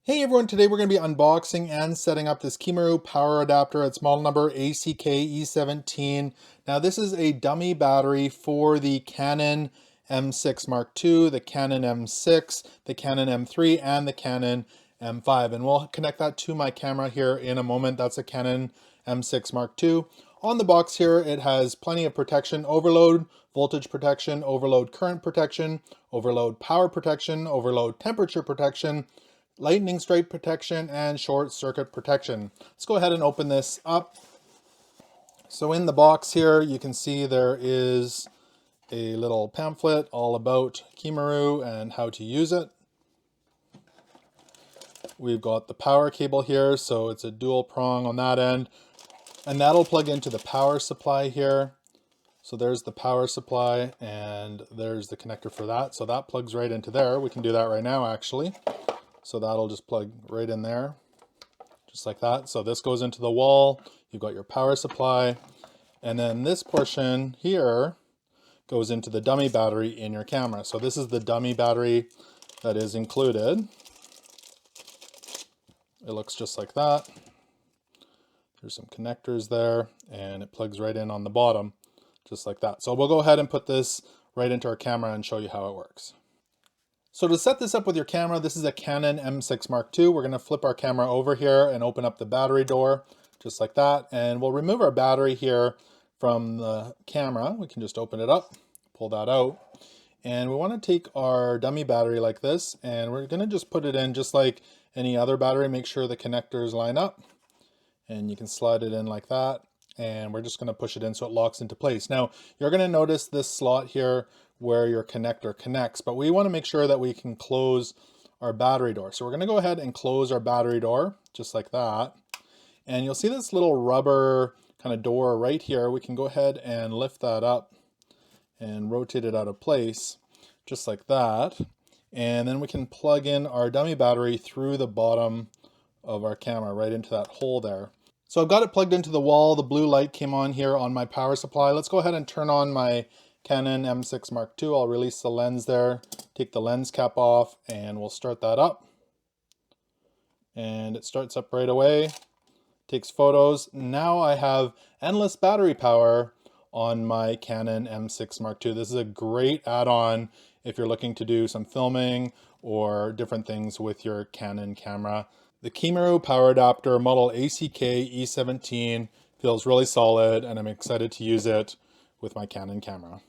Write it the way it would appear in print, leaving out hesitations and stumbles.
Hey everyone, today we're going to be unboxing and setting up this Kimaro Power Adapter. It's model number ACK-E17. Now this is a dummy battery for the Canon M6 Mark II, the Canon M6, the Canon M3, and the Canon M5. And we'll connect that to my camera here in a moment. That's a Canon M6 Mark II. On the box here, it has plenty of protection: overload voltage protection, overload current protection, overload power protection, overload temperature protection, lightning strike protection, and short circuit protection. Let's go ahead and open this up. So in the box here, you can see there is a little pamphlet all about Kimaro and how to use it. We've got the power cable here, so it's a dual prong on that end, and that'll plug into the power supply here. So there's the power supply, and there's the connector for that. So that plugs right into there. We can do that right now, actually. So that'll just plug right in there, just like that. So this goes into the wall. You've got your power supply. And then this portion here goes into the dummy battery in your camera. So this is the dummy battery that is included. It looks just like that. There's some connectors there, and it plugs right in on the bottom, just like that. So we'll go ahead and put this right into our camera and show you how it works. So to set this up with your camera, this is a Canon M6 Mark II. We're going to flip our camera over here and open up the battery door, just like that. And we'll remove our battery here from the camera. We can just open it up, pull that out. And we want to take our dummy battery like this, and we're going to just put it in just like any other battery. Make sure the connectors line up, and you can slide it in like that. And we're just going to push it in so it locks into place. Now, you're going to notice this slot here where your connector connects, but we want to make sure that we can close our battery door. So we're going to go ahead and close our battery door just like that. And you'll see this little rubber kind of door right here. We can go ahead and lift that up and rotate it out of place just like that. And then we can plug in our dummy battery through the bottom of our camera right into that hole there. So I've got it plugged into the wall. The blue light came on here on my power supply. Let's go ahead and turn on my Canon M6 Mark II. I'll release the lens there, take the lens cap off, and we'll start that up. And it starts up right away, takes photos. Now I have endless battery power on my Canon M6 Mark II. This is a great add-on if you're looking to do some filming or different things with your Canon camera. The Kimaro Power Adapter model ACK-E17 feels really solid, and I'm excited to use it with my Canon camera.